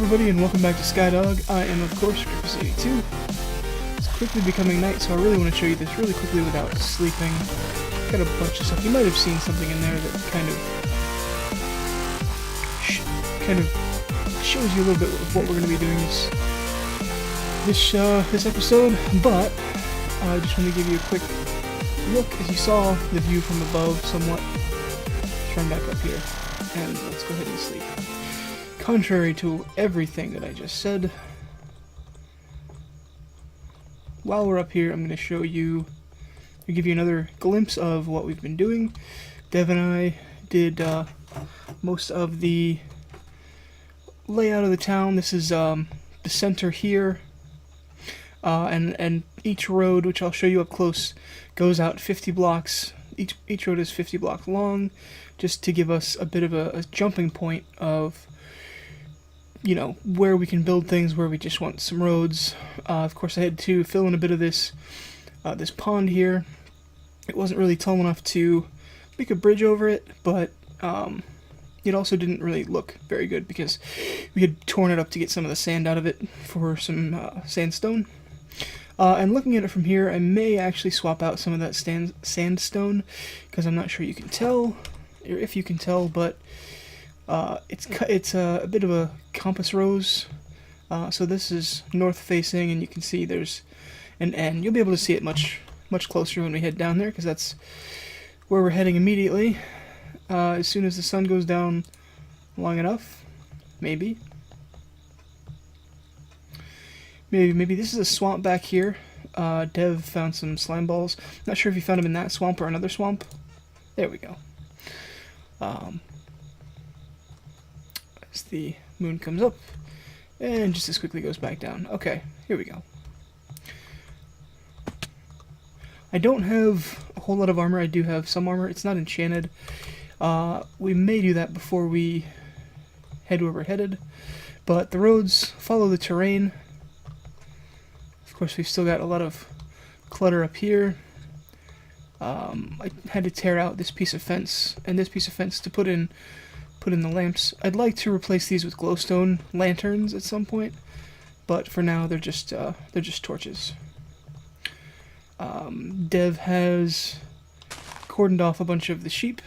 everybody and welcome back to Skydog. I am of course Ep2. It's quickly becoming night, so I really want to show you this really quickly without sleeping. Got a bunch of stuff. You might have seen something in there that kind of shows you a little bit of what we're going to be doing this episode, but I just want to give you a quick look. As you saw the view from above somewhat, turn back up here and let's go ahead and sleep. Contrary to everything that I just said, while we're up here, I'm going to show you, I'll give you another glimpse of what we've been doing. Dev and I did most of the layout of the town. This is the center here, and each road, which I'll show you up close, goes out 50 blocks. Each road is 50 blocks long, just to give us a bit of a jumping point of, you know, where we can build things, where we just want some roads. Of course, I had to fill in a bit of this this pond here. It wasn't really tall enough to make a bridge over it, but it also didn't really look very good because we had torn it up to get some of the sand out of it for some sandstone. And looking at it from here, I may actually swap out some of that sandstone, because I'm not sure you can tell, or if you can tell, but it's a bit of a compass rose. So this is north facing, and you can see there's an N. You'll be able to see it much closer when we head down there, because that's where we're heading immediately. As soon as the sun goes down long enough, maybe this is a swamp back here. Dev found some slime balls. Not sure if you found them in that swamp or another swamp. There we go. As the moon comes up and just as quickly goes back down. Okay, here we go. I don't have a whole lot of armor. I do have some armor. It's not enchanted. We may do that before we head where we're headed, but the roads follow the terrain. Of course, we've still got a lot of clutter up here. I had to tear out this piece of fence and this piece of fence to put in the lamps. I'd like to replace these with glowstone lanterns at some point, but for now they're just torches. Dev has cordoned off a bunch of the sheep,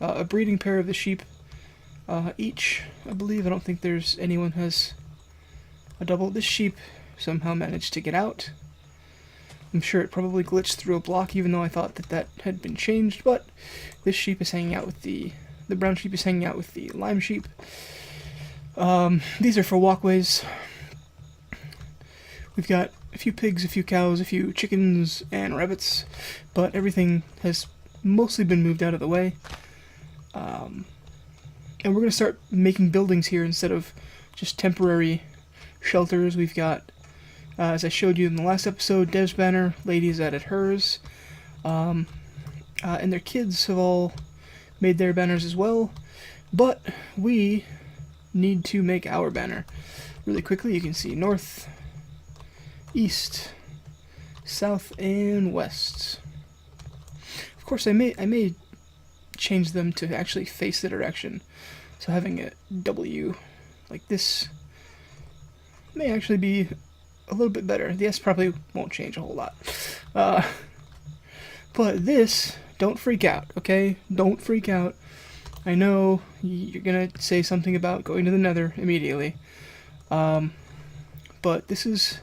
a breeding pair of the sheep each, I believe. I don't think there's anyone has a double. This sheep somehow managed to get out. I'm sure it probably glitched through a block, even though I thought that had been changed, but this sheep is hanging out with the brown sheep is hanging out with the lime sheep. These are for walkways. We've got a few pigs, a few cows, a few chickens, and rabbits, but everything has mostly been moved out of the way. And we're going to start making buildings here instead of just temporary shelters. We've got, as I showed you in the last episode, Dev's banner, Lady's added hers, and their kids have all made their banners as well, but we need to make our banner really quickly. You can see north, east, south, and west. Of course, I may change them to actually face the direction, so having a W like this may actually be a little bit better. The S probably won't change a whole lot, but this, don't freak out, okay? Don't freak out. I know you're gonna say something about going to the nether immediately, but this is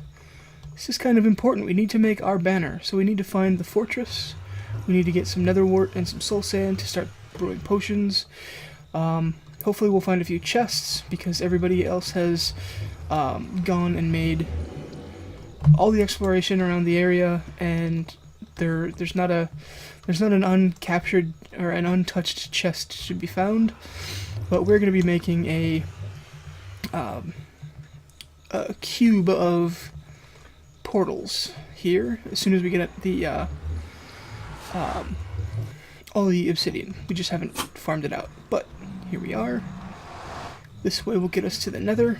kind of important. We need to make our banner, so we need to find the fortress. We need to get some nether wart and some soul sand to start brewing potions. Hopefully we'll find a few chests, because everybody else has gone and made all the exploration around the area, and there's not an uncaptured or an untouched chest to be found. But we're going to be making a cube of portals here as soon as we get the all the obsidian. We just haven't farmed it out, but here we are. This way will get us to the nether,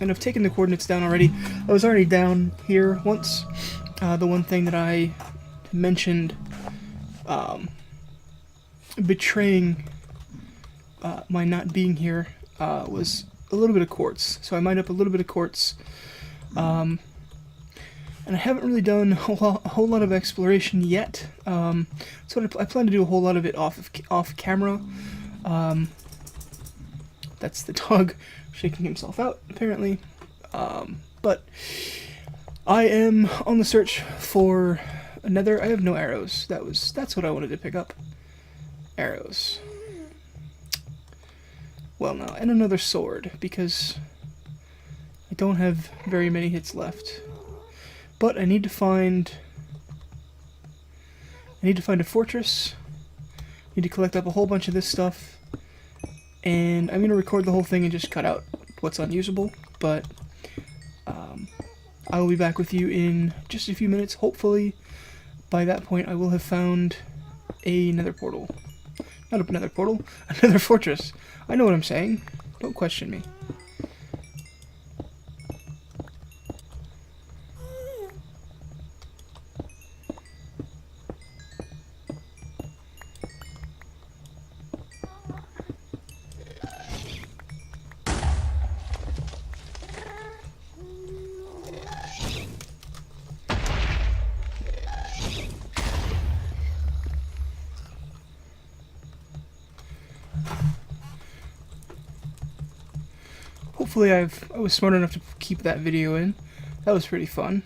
and I've taken the coordinates down already. I was already down here once. The one thing that I mentioned betraying my not being here was a little bit of quartz. So I mined up a little bit of quartz. And I haven't really done a whole lot of exploration yet. So I plan to do a whole lot of it off camera. That's the dog shaking himself out, apparently. But I am on the search for a nether. I have no arrows. That's what I wanted to pick up. Arrows. Well, now, and another sword, because I don't have very many hits left. But I need to find a fortress. I need to collect up a whole bunch of this stuff. And I'm going to record the whole thing and just cut out what's unusable. But I will be back with you in just a few minutes. Hopefully, by that point, I will have found a nether portal. Not a nether portal, another fortress. I know what I'm saying. Don't question me. Hopefully I was smart enough to keep that video in. That was pretty fun.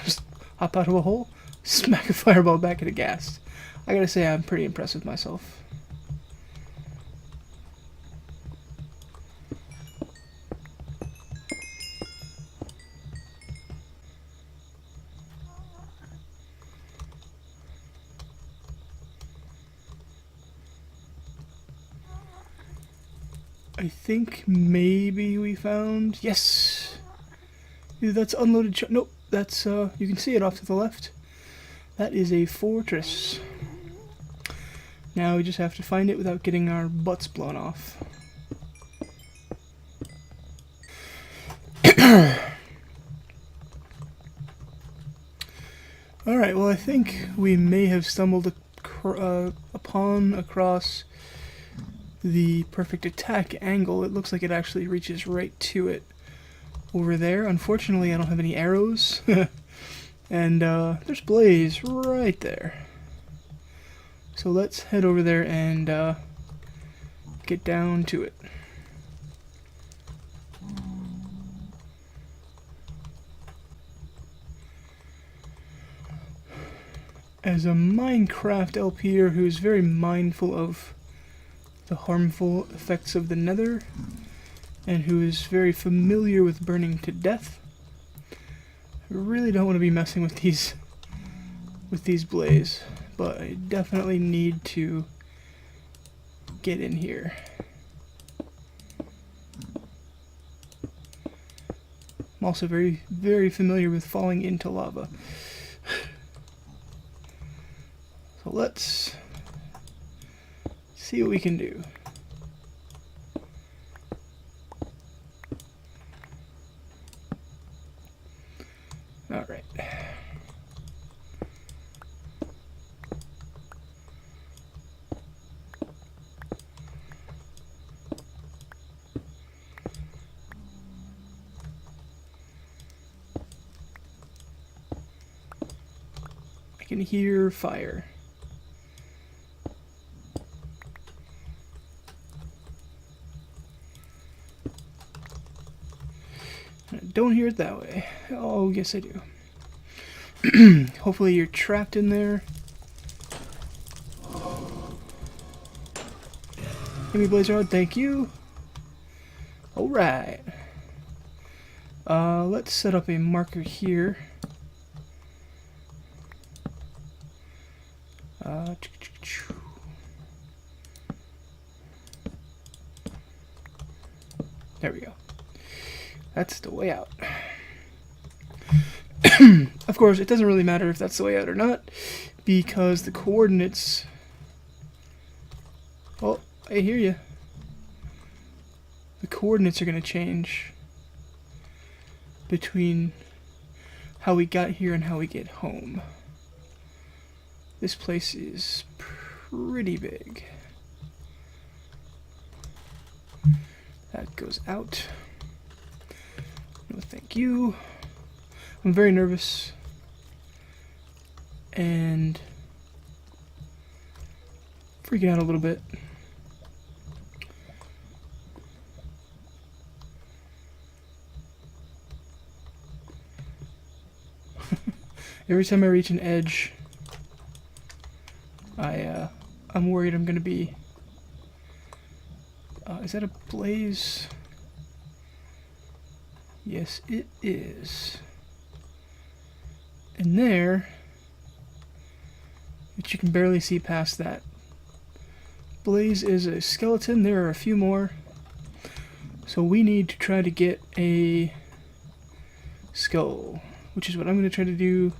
Just hop out of a hole, smack a fireball back at a ghast. I gotta say, I'm pretty impressed with myself. I think maybe we found... Yes! Either that's unloaded... Nope, that's... you can see it off to the left. That is a fortress. Now we just have to find it without getting our butts blown off. Alright, well I think we may have stumbled across the perfect attack angle. It looks like it actually reaches right to it over there. Unfortunately, I don't have any arrows. And there's Blaze right there. So let's head over there and get down to it. As a Minecraft LPer who's very mindful of the harmful effects of the nether, and who is very familiar with burning to death, I really don't want to be messing with these blaze, but I definitely need to get in here. I'm also very, very familiar with falling into lava. So let's see what we can do. All right. I can hear fire. Don't hear it that way. Oh, yes I do. Hopefully you're trapped in there. Give me blaze rod, thank you. Alright. Let's set up a marker here. There we go. That's the way out. Of course, it doesn't really matter if that's the way out or not, because the coordinates... Oh, I hear you. The coordinates are going to change between how we got here and how we get home. This place is pretty big. That goes out. No, thank you. I'm very nervous. And freaking out a little bit. Every time I reach an edge, I'm worried I'm gonna be. Is that a blaze? Yes, it is. And there, but you can barely see past that. Blaze is a skeleton. There are a few more. So we need to try to get a skull, which is what I'm going to try to do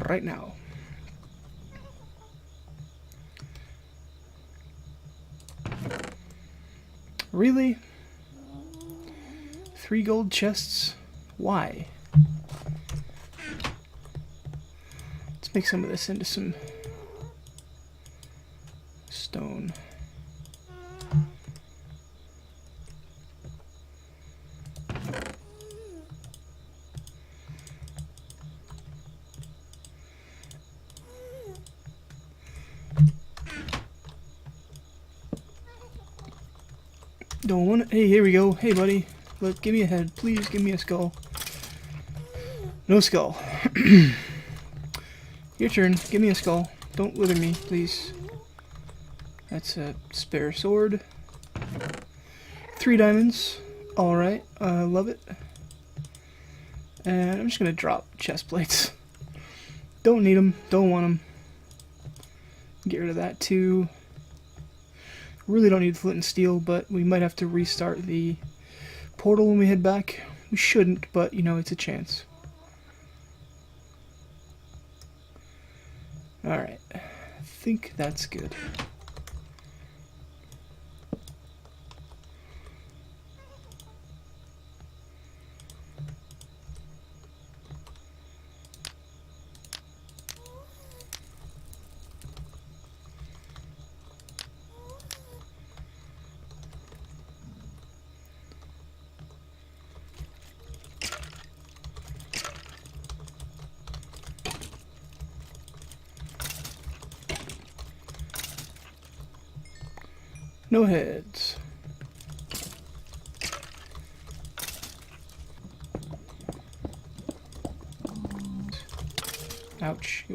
right now. Really? 3 gold chests? Why? Let's make some of this into some stone. Don't want it. Hey, here we go. Hey, buddy. Look, give me a head. Please give me a skull. No skull. Your turn. Give me a skull. Don't wither me, please. That's a spare sword. 3 diamonds. Alright. I love it. And I'm just going to drop chest plates. Don't need them. Don't want them. Get rid of that too. Really don't need flint and steel, but we might have to restart the portal when we head back. We shouldn't, but you know, it's a chance. Alright. I think that's good. No heads. Ouch.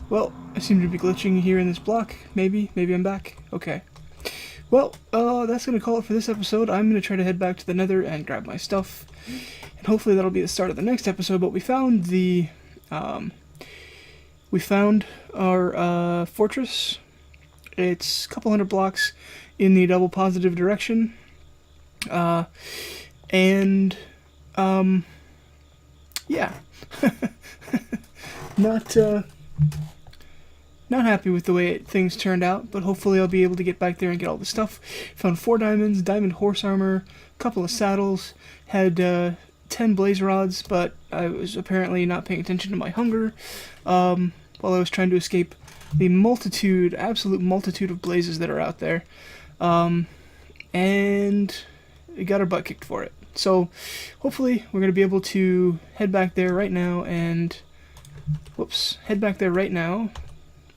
Well, I seem to be glitching here in this block. Maybe I'm back. Okay. Well, that's going to call it for this episode. I'm going to try to head back to the nether and grab my stuff. And hopefully that'll be the start of the next episode. But we found the, our fortress. It's a couple hundred blocks in the double positive direction. Yeah. Not happy with the way things turned out, but hopefully I'll be able to get back there and get all the stuff. Found 4 diamonds, diamond horse armor, a couple of saddles, had 10 blaze rods, but I was apparently not paying attention to my hunger while I was trying to escape the multitude, absolute multitude of blazes that are out there. And we got our butt kicked for it. So hopefully we're going to be able to head back there right now and... Whoops. Head back there right now.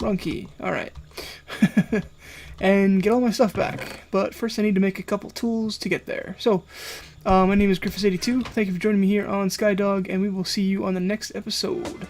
Wrong key. Alright. And get all my stuff back. But first I need to make a couple tools to get there. So, my name is Griffiths82. Thank you for joining me here on Skydog, and we will see you on the next episode.